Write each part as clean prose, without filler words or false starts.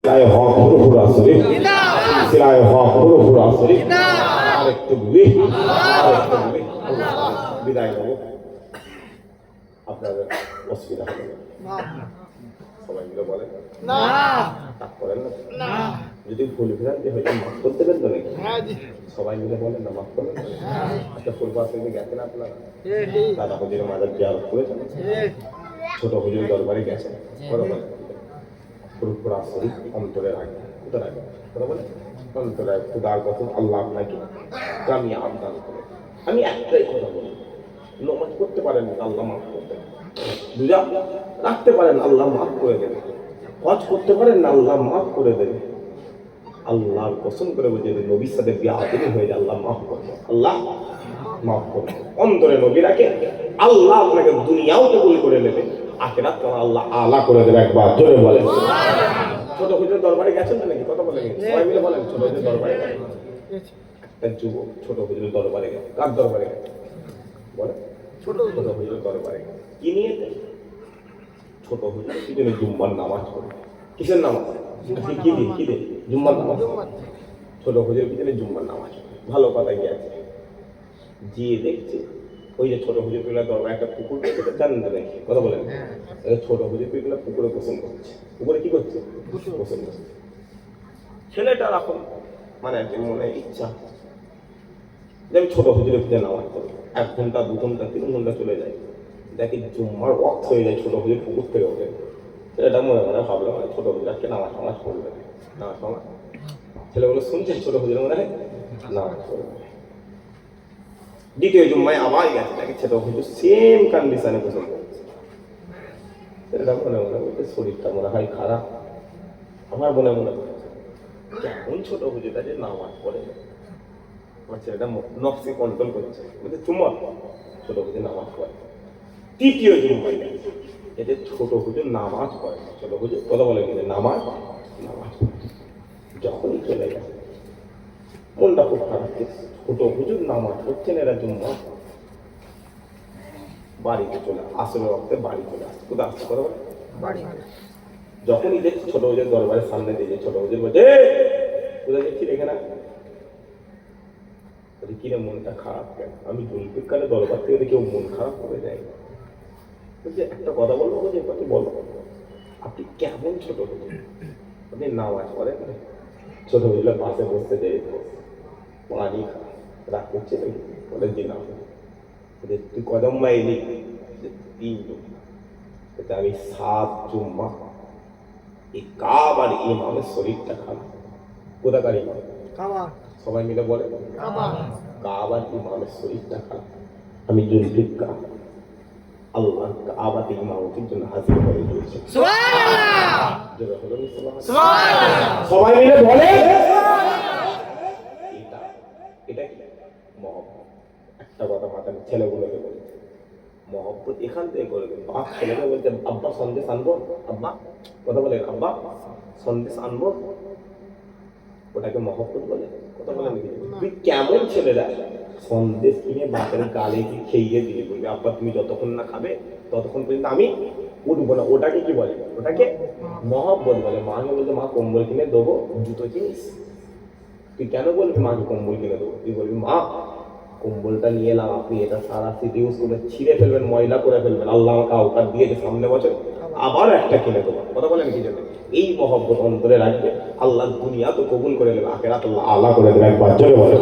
সিলায় হক পুরোপুরা শরীফ সিলায় হক পুরোপুরা শরীফ আরেকটু বিদায় নেব। আপনাদের অসুবিধা হবে সবাই মিলে বলেন না, রাগ করেন না। যদি ভুল ভ্রান্তি হয়ে যায় মাফ করতে পারেন তো নাকি? সবাই মিলে বলেন না, মাফ করবেন। একটা পূর্বাস থেকে গেছেন আপনারা, দাদা হুজুরের মাজার জিয়ারত করেছেন, ছোট হুজুরের দরবারে গেছেন, কথা বলেন পুরোপুরা শরীফ অন্তরে রাখেন, কোথায় রাখেন কথা বলেন অন্তরে। খুদার কসম আল্লাহ আপনাকে কামিয়াব দান করে। আমি একটাই কথা বলি, নমাজ করতে পারেন আল্লাহ মাফ করতে, রোজা রাখতে পারেন আল্লাহ মাফ করে দেবে, হজ করতে পারেন না আল্লাহ মাফ করে দেবে। আল্লাহর কসম করে বলছে নবীর সাথে বেয়াদবি হয়ে যায় আল্লাহ মাফ করবে, আল্লাহ মাফ করবে। অন্তরে নবী রাখে, আল্লাহ আপনাকে দুনিয়াও কবুল করে নেবে, আখিরাত আল্লাহ আলা করে দেবে। একবার জোরে বলেন। ছোট হুজুরের দরবারে গেছেন না নাকি? কথা বলেন সবাই মিলে বলেন। ছোট হুজুরের দরবারে একটা যুবক ছোট হুজুরের দরবারে গেছে। কার দরবারে গেছে বলে? ছোট হুজুরের দরবারে গেছে। কি নিয়ে? ছোট হুজুর কি জন্য? জুম্মার নামাজ পড়ে। কিসের নামাজ? কি দিয়ে? জুম্মার নামাজ। ছোট হুজুর কি জন্য? জুম্মার নামাজ। ভালো কথা গেছে, গিয়ে দেখছে ওই যে ছোট হুজুর পিলার দরবারে একটা পুকুর দেখে জানেন তো নাকি? কথা বলেন। ছোট হুজুর পিলার পুকুরে গোসল করছে। পুকুরে কি করছে? গোসল করছে। ছেলেটা এখন মানে মনে ইচ্ছা যে আমি ছোট হুজুরের পিঠে নামাজ করবো। 1 ঘন্টা 2 ঘন্টা 3 ঘন্টা চলে যায়, দেখি জুম্মার ওয়াক্ত হয়ে যায়, ছোট হুজুর পুকুর থেকে ওঠে। ছেলেটা মনে মনে ভাবলাম ছোট হুজুর আজকে নামাজ পড়বে, নামাজ ছেলেগুলো শুনছেন ছোট হুজুর মনে হয় নামাজ পড়বে। দ্বিতীয় জুম্মায় আবার গেছে, দেখি ছোট হুজুর সেম কন্ডিশনে গোসল করছে। ছেলেটা মনে মনে বলছে শরীরটা মনে হয় খারাপ। আমার মনে মনে করছে কেমন ছোট হুজুর আছে নামাজ পড়ে। আমার ছেলেটা নফসি কন্ট্রোল করছে, বলছে চুম্মা ছোট হুজুর নামাজ পড়ে। তৃতীয় জুম্মায় গেছে, এদের ছোট হুজুর নামাজ পড়ে। ছোট হুজুর কথা বলে গেছে নামাজ যখনই চলে গেছে মনটা খুব খারাপ। ছোট হুজুর নামাজ পড়ছেন, এরা জুম্মা বাড়িতে চলে আসলে রক্তে বাড়ি চলে আসছে। কোথায় আসছে কথা বলে? যখনই দেখছি ছোট হুজুর দরবারের সামনে দিয়ে ছোট হুজুর বলছে কোথায় দেখছি দেখে না কিরে মনটা খারাপ কেন? আমি জুলফিকারের দরবার থেকে কেউ মন খারাপ করে যায়। বলছে একটা কথা বলবো, বলছে কথা বলো, আপনি কেমন ছোট হুজুর? আপনি নামাজ পড়েন? ছোট হুজুরের পাশে বসতে যাই পানি রাগ করছে নাকি? বলে জি না। তুই কদম মা এলি? 3 জুম্মা। আমি 7 জুম্মা এই কাবার ইমামের শরীরটা খারাপ। কোথাকার ইমাম? সবাই মিলে বলে কাবার ইমামের শরীরটা খারাপ। আমি জুলফিকার আল্লাহ কাবাতে ইমামতির জন্য হাজির হয়ে গিয়েছে। সবাই মিলে বলে এটা কি মহব্বত। একটা কথা মাথায় ছেলেগুলোকে বলছে মহব্বত এখান থেকে করবে। বাপ ছেলেকে বলছে আব্বা সন্দেশ আনবো? আব্বা কথা বলে আব্বা সন্দেশ আনবো, ওটাকে মহব্বত বলে? কথা বলে নাকি? তুই কেমন ছেলেরা সন্দেশ কিনে বাপের গালে খেয়ে দিয়ে বলবি আব্বা তুমি যতক্ষণ না খাবে ততক্ষণ পর্যন্ত আমি উঠবো না। ওটাকে কি বলে? ওটাকে মহব্বত বলে। মাকে বলতে মা কম্বল কিনে দেবো, জুতো কিনিস? তুই কেন বলবি মাকে কম্বল কিনে দেবো? তুই বলবি মা কম্বলটা নিয়ে এলাম, আপনি এটা সারা সিটি ইউজ করে ছিঁড়ে ফেলবেন, ময়লা করে ফেলবেন, আল্লাহ আমাকে আওকাত দিয়েছে, সামনে বছর আবার একটা কিনে দেবো। কথা বলেন কি জন্য? এই মহব্বত অন্তরে রাখবে, আল্লাহ দুনিয়া তো কবুল করে নেবে, আখিরাত আল্লাহ আলা করে দেবে। একবার জোরে বলে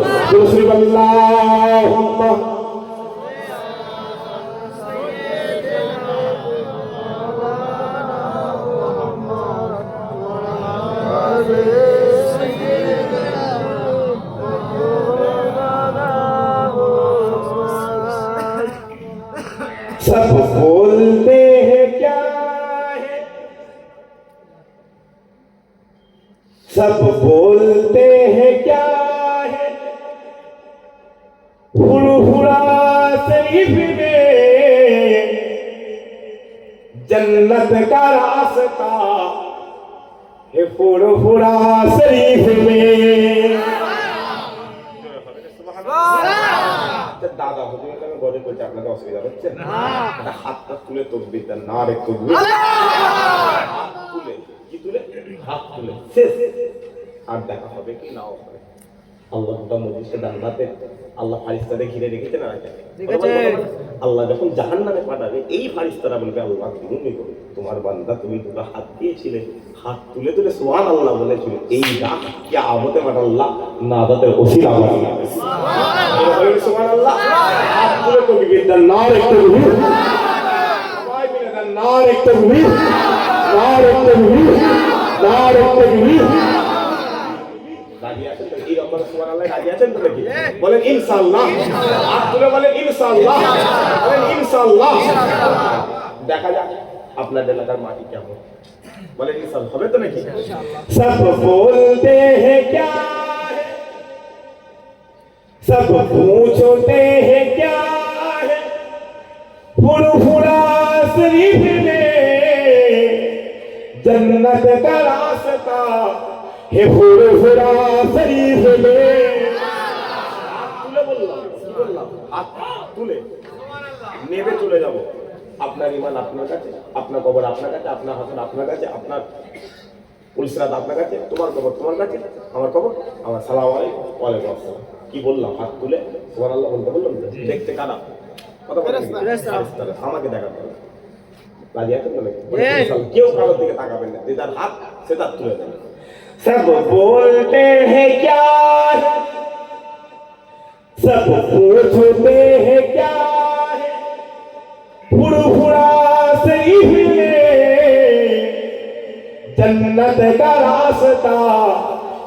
सब बोलते हैं क्या है, सब बोलते हैं क्या है, फुरफुरा शरीफ में जन्नत का रास्ता है, फुरफुरा शरीफ में। দাদা হুজুরের নামে গজল করছে, আপনাদের অসুবিধা হচ্ছে না? হাতটা তুলে তকবীর দেন না রে, তকবীর তুলে কি তুলে হাত তুলে শেষ। আর দেখা হবে কি নাও হবে। আল্লাহ গোটা মজলিসে জান্নাতে আল্লাহ ফারিস্তাদের ঘিরে রেখেছে না আল্লাহ যখন জাহান্নামে পাঠাবে এই ফারিস্তারা বলবে আল্লাহ তুমি করো তোমার বান্দা তুমি দুটো হাত দিয়েছিলে হাত তুলে তুলে সুবহানাল্লাহ বলেছিল এই ডাক কিয়ামতে মাঠ আল্লাহ নাজাতের ওসিলা বানাবে সুবহানাল্লাহ। হাত তুলে তকবীর দেন নারে তাকবীর সবাই মিলে দেন নারে তাকবীর নারে তাকবীর নারে তাকবীর। রাজি আছেন তো এই রকম সুবহানাল্লাহ রাজি আছেন তো নাকি বলেন ইনশাআল্লাহ। হাত তুলে বলেন ইনশাআল্লাহ বলেন ইনশাআল্লাহ। দেখা যাক আপনার এলাকার মাটি কেমন বলেন ইনশাআল্লাহ হবে তো নাকি সব বলতে हैं क्या है सब पूछते हैं क्या है फुरफुरा शरीफ में जन्नत का रास्ता है फुरफुरा शरीफ में। তুলে বললাম হাত তুলে নেবে চলে যাব আপনার ইমান আপনার কাছে আপনার কবর আপনার কাছে আপনার হাসন আপনার কাছে আপনার পুলিশরাত আপনার কাছে তোমার কবর তোমার কাছে আমার কবর আমার সালাম আলাইকুম ওয়ালাইকুম আসসালাম। কি বললাম হাত তুলে সুবহানাল্লাহ বলতে বললাম দেখতে কানা কথা বলেন আমাকে দেখাতে হবে রাজি আছেন তো নাকি কেউ কারোর দিকে তাকাবেন না যে তার হাত সে তার তুলে দেবে। सब बोलते हैं क्या सब पूछते हैं क्या है फुरफुरा शरीफ में जन्नत का रास्ता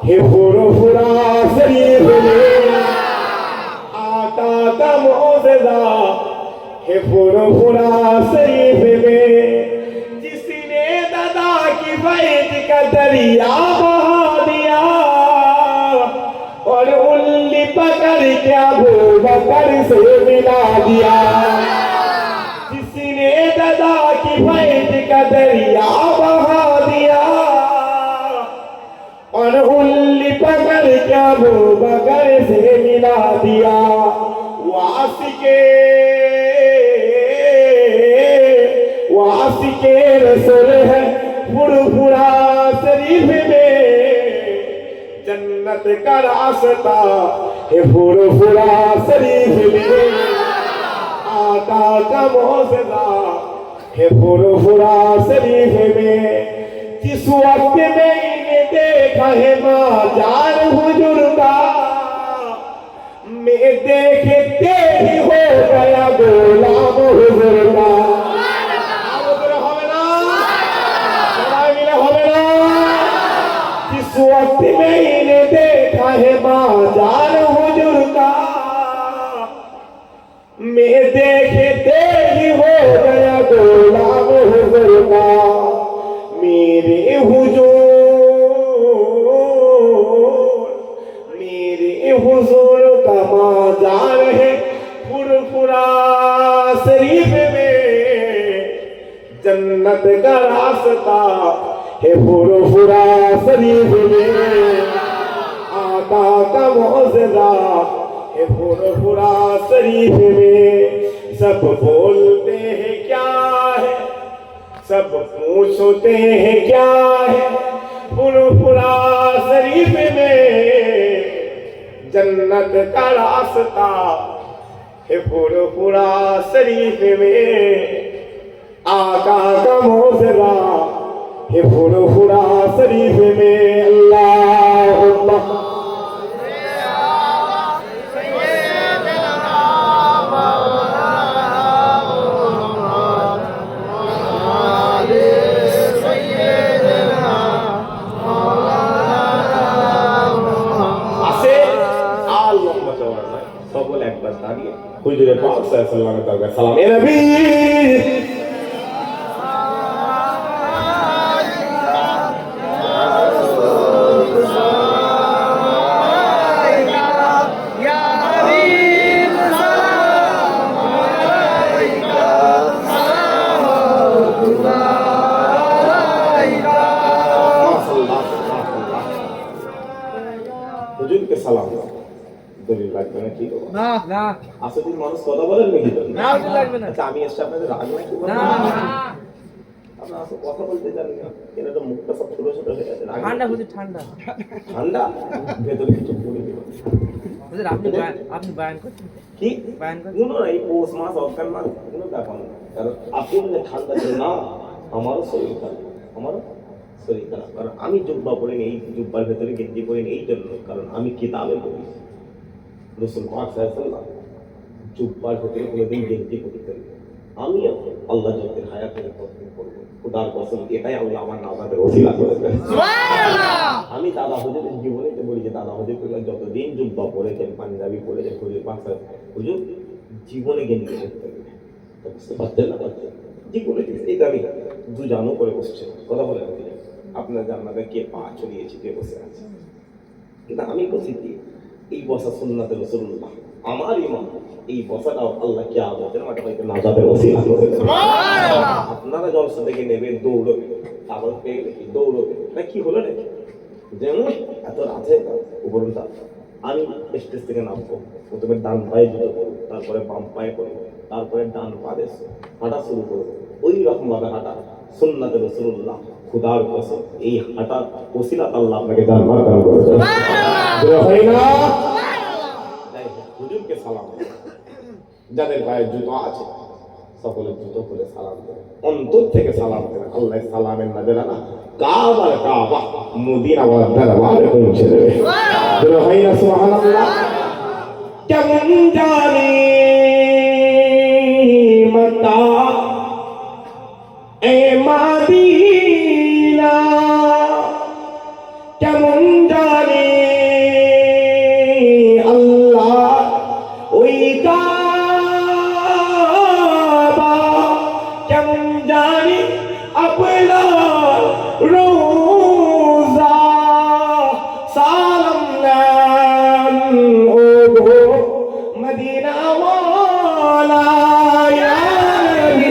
है फुरफुरा शरीफ में आका का मौजज़ा है फुरफुरा शरीफ में जिसने दादा की फैज का दरिया बहा दिया और उल्ली पकड़ के अबू बकर से मिला दिया। जिसने दादा की फैज का दरिया बहा दिया और उल्ली पकड़ के अबू बकर से मिला दिया। वासिके रसूल है फुरफुरा शरीफ में जन्नत का रास्ता है फुरफुरा शरीफ में आका का मौजज़ा है फुरफुरा शरीफ में। जिस वक्त मैंने देखा है माजार हुजूर का मैं देखते ही हो गया गुलाम हुजूर का। जिस वक्त मैंने देखा है बाजार हुजूर का मैं देखते ही हो गया गुलाम हुजूर का। मेरे हुजूर का बाजार है फुरफुरा शरीफ में जन्नत का रास्ता है फुरफुरा शरीफ में आका का मौजज़ा है फुरफुरा शरीफ में। सब बोलते हैं क्या है सब पूछते हैं क्या है फुरफुरा शरीफ में जन्नत का रास्ता है फुरफुरा शरीफ में आका का मौजज़ा है फुरफुरा शरीफ में। अल्लाहुम्मा সকল একবার দাঁড়িয়ে হুজুরে পাক সাল্লাল্লাহু আলাইহি ওয়া সাল্লাম এ নবী হুজুরকে সালাম দাও দলিল লাগবে না কি করব না না আসলে মানুষ কথা বলেন নাকি না লাগবে না আচ্ছা আমি এসে আপনাদের রাগ নাকি না আপনারা তো কথা বলতে জানেন না, এরা তো মুখটা সব ছোট ছোট হয়ে গেছে। ঠান্ডা হুজুর ঠান্ডা ঠান্ডা ভেতরে কিছু পড়ে গেল। হুজুর আপনি বায়ান করছেন কি বায়ান করছেন? কোনো না, এই পৌষ মাস অজ্ঞান মাস কোনো ব্যাপার না। কারণ আপনি বলে ঠান্ডা ছিল না, আমারও শরীর খারাপ, আমারও শরীর খারাপ। কারণ আমি জুব্বা পড়িনি, এই জুব্বার ভেতরে গেঞ্জি পড়িনি এই জন্য, কারণ আমি কিতাবে পড়ি রসুল পাক সাল্লাল্লাহু জুব্বার ভেতরে কোনোদিন গেঞ্জি পড়তেন। আমি আল্লাহ যতদিন হায়াতের ততদিন করবো, খুদার কসম এটাই আল্লাহ আমার নাজাতের ওসিলা করেছেন। আমি দাদা হুজুরের জীবনে তো বলি যে দাদা হুজুর যতদিন জুব্বা পড়েছেন, পাঞ্জাবি পড়েছেন, হুজুর পাক হুজুর জীবনে গেঞ্জি পড়তেন। বুঝতে পারছেন না? পারছেন জীবনে এটা আমি দুজানো করে বসছে কথা বলে আপনার জান্নাতে কে পা ছড়িয়েছে, কে বসে আছে, কিন্তু আমি বসেছি এই বসা সুন্নাতে রাসূলুল্লাহ। আমার ইমান এই বসাটাও আল্লাহ কিয়ামতের মাঠে হয়তো নাজাতের ওসিলা করে দেবেন। আপনারা জলসা থেকে নেবে, দৌড়বে, তারপর পেয়ে গেলে কি দৌড়বে না, কি হলো নাকি যেমন এত রাতে উপরন্ত আমি স্টেজ থেকে নামবো, প্রথমে ডান পায়ে জুতো করবো, তারপরে বাম পায়ে করবো, তারপরে ডান পা দিয়ে হাঁটা শুরু করবো। ওই রকম ভাবে হাঁটা সুন্নাতে রাসূলুল্লাহ। খুদার কসম এই হাঁটার ওসিলা আল্লাহ আপনাকে জান্নাত দান করবে। হুজুরকে সালাম, যাদের পায়ে জুতো আছে সকলে জুতো খুলে সালাম দেবে, অন্তর থেকে সালাম দেবে। আল্লাহ সালামের নজরা না কাবার কাবা মদিনা ওয়াল দরবারে পৌঁছে দেবে। ভাইরা সুবহানাল্লাহ। কেমন জানি মক্কা এ মদিনা, কেমন জানি আল্লাহ ওই কাবা, কেমন জানি আপনার রোজা, সালাম নেন ও গো মদিনা ওয়ালা ইয়া নবী,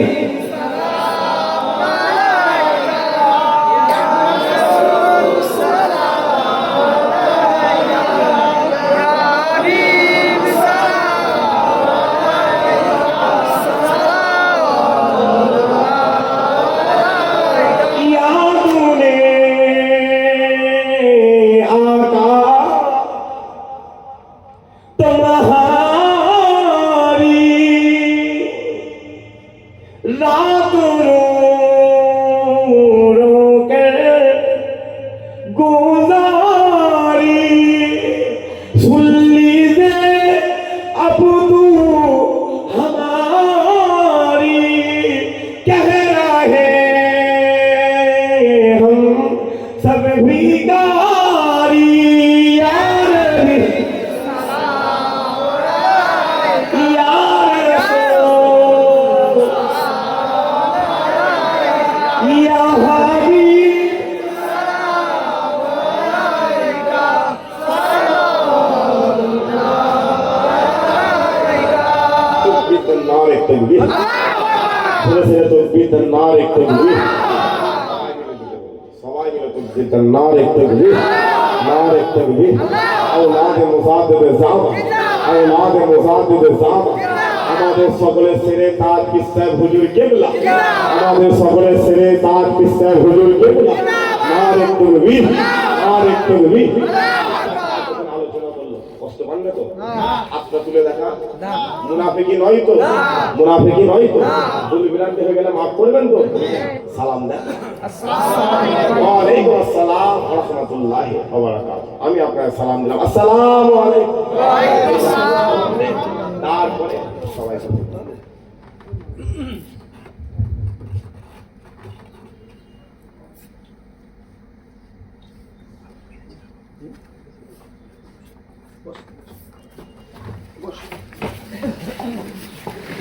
रात रो कर गुजारी, सुन लीजिए अब तू हमारी, कह रहे हम सब भिखारी, यार আমাদের সকলের সেরে তার পিস্তার হুজুর কেবলা, আমাদের সকলের সেরে তার পিস্তার হুজুর কেবলা, নারে তাকবীর, নারে তাকবীর। আলোচনা করলো কষ্ট পানবে তো? হাতটা তুলে দেখা, মুনাফিকি নয় তো? মুনাফিকি নয় তো? ভুল বিরান্তি হয়ে গেলে মাফ করবেন তো? সালাম দেন, ওয়া আলাইকুম আসসালাম ওয়া রাহমাতুল্লাহি ওয়া বারাকাতুহু। আমি আপনাকে সালাম দিলাম, আসসালামু আলাইকুম। তারপরে সবাই